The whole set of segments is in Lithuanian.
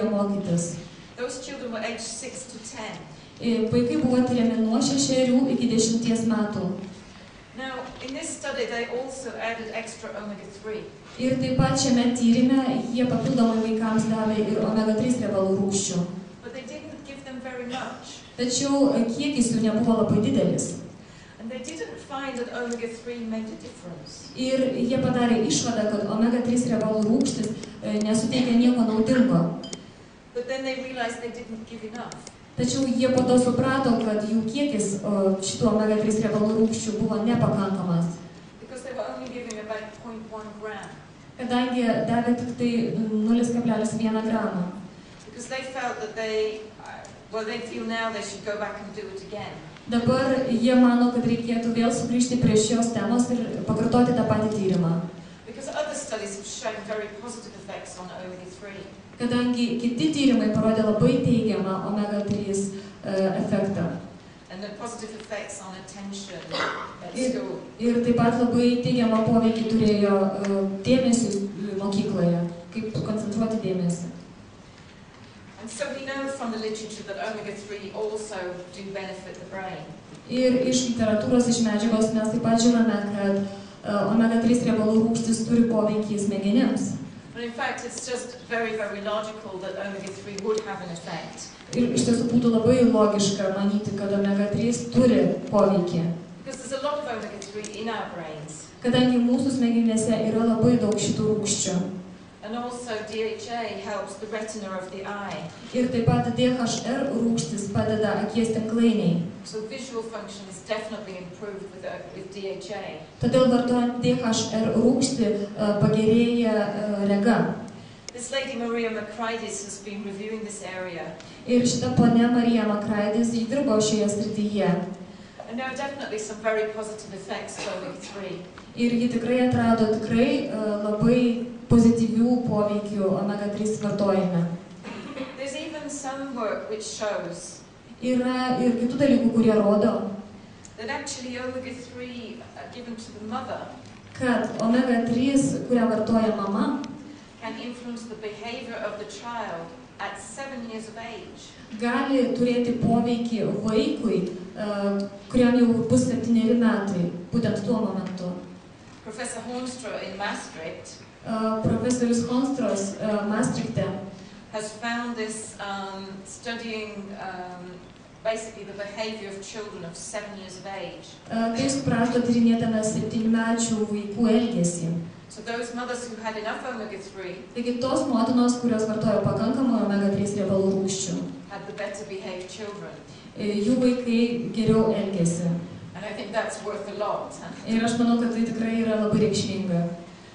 mokytis. Those children were aged 6 to 10. Vaikai buvo tyriami nuo 6 iki 10 metų. Now, in this study, they also added extra omega-3. Ir taip pat šiame tyrime jie papildomai vaikams davė ir omega-3 riebalų rūgščių. But they didn't give them very much. Tačiau kiekis jų nebuvo labai didelis. And they didn't find that omega-3 made a difference. Ir jie padarė išvadą, kad omega-3 riebalų rūgštis nesuteikia nieko naudingo. But then they realized they didn't give enough. Tačiau jie po to suprato, kad jų kiekis šitų omega-3 riebalų rūgščių buvo nepakankamas. Because they were only giving about 0.1 gram. Kadangi davė tik tai 0,1 gramą. Because they felt that they feel now they should go back and do it again. Dabar jie mano, kad reikėtų vėl sugrįžti prie šios temos ir pakartoti tą patį tyrimą. Because other studies have shown very positive effects on omega-3. Kadangi kiti tyrimai parodė labai teigiamą omega-3 efektą. And the positive effects on attention at school. Ir taip pat labai teigiamą poveikį turėjo dėmesiui mokykloje, kaip koncentruoti dėmesį. And so we know from the literature that omega-3 also do benefit the brain. Ir iš literatūros, iš medžiagos mes taip pat žinome, kad omega-3 riebalų rūgštis turi poveikį smegenims. But in fact, it's just very, very logical that omega-3 would have an effect. Ir iš tiesų būtų labai logiška manyti, kad omega-3 turi poveikį. Because there's a lot of omega-3 in our brains. Kadangi mūsų smegenyse yra labai daug šitų rūgščių. And also DHA helps the retina of the eye. Ir taip pat DHR rūgštis padeda akies tinklainiai. So visual function is definitely improved with DHA. Todėl vartojant DHR rūgštį pagerėja rega. This lady Maria Makridis has been reviewing this area. Ir šita ponia Marija Makridis dirbo šioje srityje. And there are definitely some very positive effects of omega-3. Ir ji tikrai atrado labai pozityvių poveikių omega-3 vartojime. There's even some work which shows Yra ir kitų dalykų, kurie rodo, that actually omega-3 given to the mother kad omega-3, kurią vartoja mama, can influence the behavior of the child at 7 years of age. Gali turėti poveikį vaikui, kuriam jau bus 7 metai, būtent tuo momentu. Professor Hornstra in Maastricht Profesorius Hornstras Maastrichte has found this studying basically the behavior of children of 7 years of age. Tai suprato tyrinėdamas 7-mečių vaikų elgesį. So those mothers who had enough omega-3 Taigi tos motinos, kurios vartojo pakankamai omega-3 riebalų rūgščių, had the better behaved children. Jų vaikai geriau elgėsi. And I think that's worth a lot. Ir aš manau, kad tai tikrai yra labai reikšminga.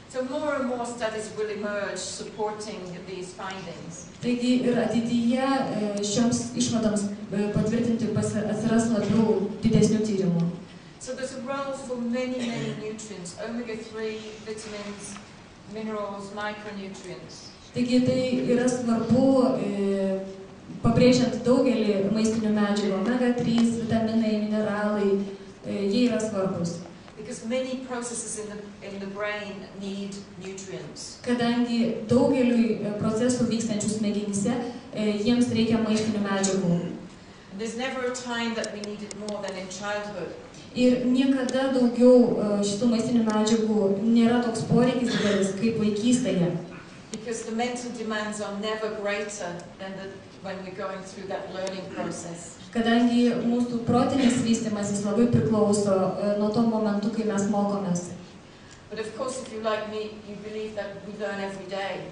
So more and more studies will emerge supporting these findings. Taigi ir ateityje šioms išvadoms patvirtinti atsiras labiau didesnių tyrimų. So there's a role for many, many nutrients, omega-3, vitamins, minerals, micronutrients. Taigi tai yra svarbu, pabrėžiant daugelį maistinių medžiagų, omega-3, vitaminai, mineralai, jie yra svarbus. Because many processes in the brain need nutrients. Kadangi daugeliui procesų vykstančių smegenyse, jiems reikia maistinių medžiagų. And there's never a time that we need it more than in childhood. Ir niekada daugiau šitų maistinių medžiagų nėra toks poreikis didelis kaip vaikystėje. Because the mental demands are never greater than when we're going through that learning process. Kadangi mūsų protinis vystymasis labai priklauso nuo to momentu, kai mes mokomės. But of course, if you like me, you believe that we learn every day.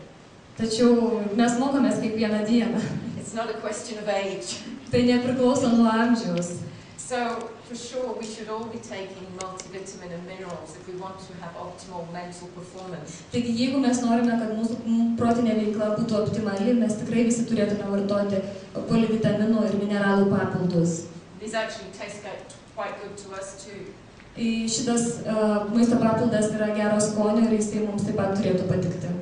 Tačiau mes mokomės kiekvieną dieną. It's not a question of age. Tai nepriklauso nuo amžiaus. So, for sure, we should all be taking multivitamin and minerals if we want to have optimal mental performance. Taigi, jeigu mes norime, kad mūsų protinė veikla būtų optimali, mes tikrai visi turėtume vartoti polivitaminų ir mineralų papildus. These actually taste quite good to us too. Šitas maisto papildas yra gero skonio ir jisai mums taip pat turėtų patikti.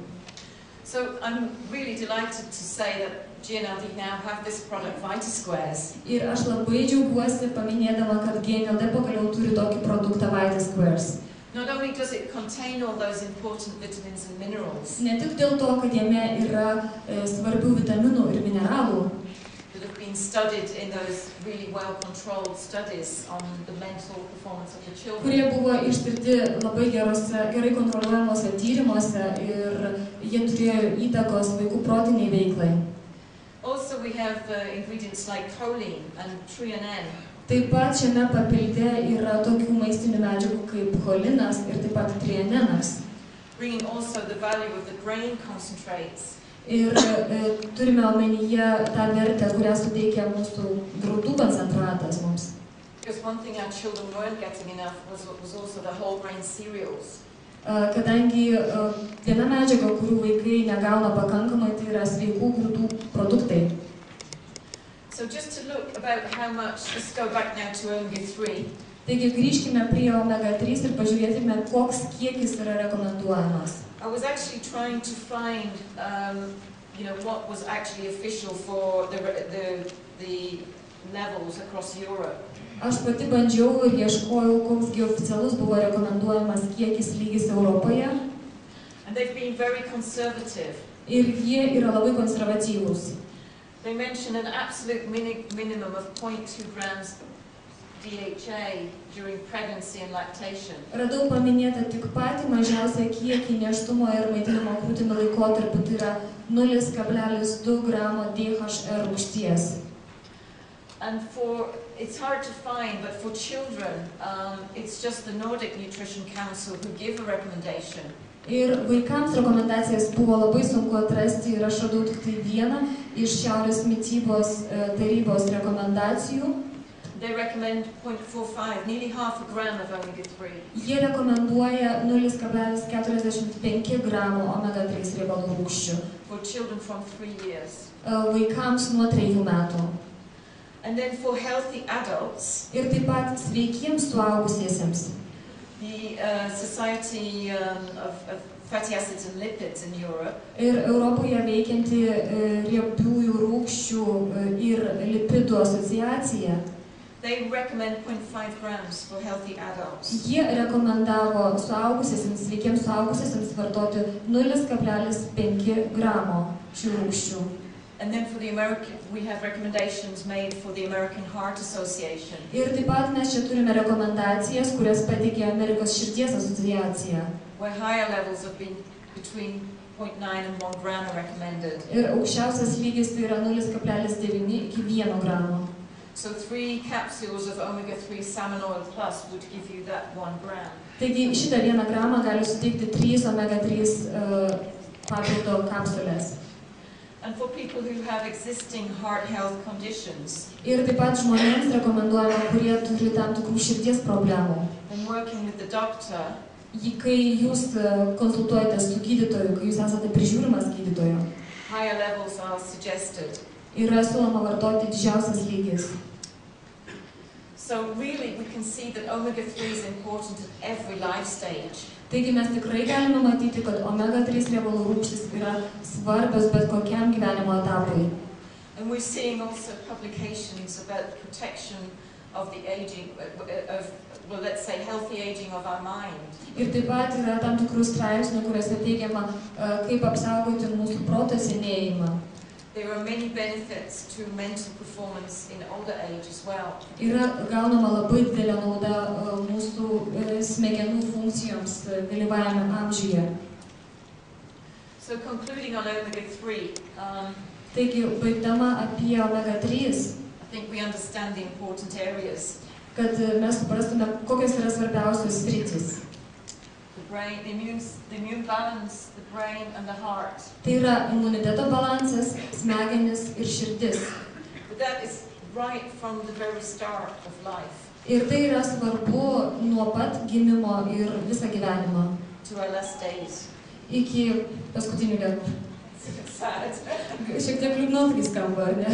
So, I'm really delighted to say that GNLD now have this product, VitaSquares. Ir aš labai džiaugiuosi paminėdama, kad GNLD pagaliau turi tokį produktą VitaSquares. Not only does it contain all those important vitamins and minerals, Ne tik dėl to, kad jame yra svarbių vitaminų mineralų, that have been studied in those really well-controlled studies on the mental performance of the children. Kurie buvo ištirti labai gerai kontroliuojamuose tyrimuose ir jie turėjo įtakos vaikų protiniai veiklai. Also we have ingredients like choline and threonine. Taip pat šiame papilde yra tokių maistinių medžiagų kaip cholinas ir taip pat trianinas. Bringing also the value of the grain concentrates. Ir turime omenyje tą vertę, kurią suteikia mūsų grūdų koncentratas mums. Because one thing our children weren't getting enough was also the whole grain cereals. Kadangi viena medžiaga, kurių vaikai negauna pakankamai, tai yra sveikų grūdų produktai. So just to look about how much, let's go back now to omega-3. Taigi grįžkime prie omega-3 ir pažiūrėkime, koks kiekis yra rekomenduojamas. I was actually trying to find, what was actually official for the levels across Europe. Aš pati bandžiau ir ieškojau, koksgi oficialus buvo rekomenduojamas kiekis lygis Europoje. And they've been very conservative. Ir jie yra labai konservatyvūs. They mention an absolute minimum of 0.2 grams DHA during pregnancy and lactation. Radau paminėtą tik patį mažiausią kiekį nėštumo ir maitinimo krūtimi laikotarpiu, tai yra 0,2 gramo DHR rūgšties. And it's hard to find, but for children, it's just the Nordic Nutrition Council who give a recommendation. Ir vaikams rekomendacijas buvo labai sunku atrasti ir aš radau tik tai vieną iš Šiaurės mitybos tarybos rekomendacijų. They recommend 0.45, nearly half a gram of omega-3. Jie rekomenduoja 0,45 gramo omega-3 riebalų rūgščių. For children from 3 years. Vaikams nuo 3 metų. And then for healthy adults. Ir taip pat sveikiems suaugusiesiems. The Society of Fatty Acids and Lipids in Europe. Ir Europoje veikianti riebiųjų rūgščių ir lipidų asociacija. They recommend 0.5 grams for healthy adults. Jie rekomendavo suaugusiesiems, sveikiems suaugusiesiems vartoti 0,5 gramo šių rūgščių. And then for the American, we have recommendations made for the American Heart Association. Ir taip pat mes čia turime rekomendacijas, kurias pateikė Amerikos širdies asociacija. Where higher levels have been between 0.9 and 1 gram are recommended. Ir aukščiausias lygis tai yra 0,9 iki 1 gramo. So 3 capsules of omega-3 salmon oil plus would give you that 1 gram. Taigi šitą 1 gramą gali suteikti 3 omega-3 papildo kapsulės. And for people who have existing heart health conditions. Ir taip pat žmonėms rekomenduojama, kurie turi tam tikrų širdies problemų. And working with the doctor. Kai jūs konsultuojate su gydytoju, kai jūs esate prižiūrimas gydytojo. Higher levels are suggested. Yra siūloma vartoti didžiausias lygis. So really we can see that omega-3 is important at every life stage. Taigi mes tikrai galime matyti, kad omega-3 riebalų rūgštys yra svarbios bet kokiam gyvenimo etapui. And we're seeing also publications about the protection of the aging, let's say healthy aging of our mind. Ir taip pat yra tam tikrų straipsnių, kuriuose teigiama, kaip apsaugoti mūsų proto senėjimą. There are many benefits to mental performance in older age as well. Yra gaunama labai didelė nauda mūsų smegenų funkcijoms vėlyvajame amžiuje. So concluding on omega-3. Taigi, baigdama apie omega-3, I think we understand the important areas. Kad mes suprastume, kokios yra svarbiausios sritys. The brain, the immune balance, the brain and the heart. Tai yra imuniteto balansas, smegenis ir širdis. But that is right from the very start of life. Ir tai yra svarbu nuo pat gimimo ir visą gyvenimą. To our last days. Iki paskutinių dienų. Sad. Šiek tiek liūdnokai skamba, ar ne?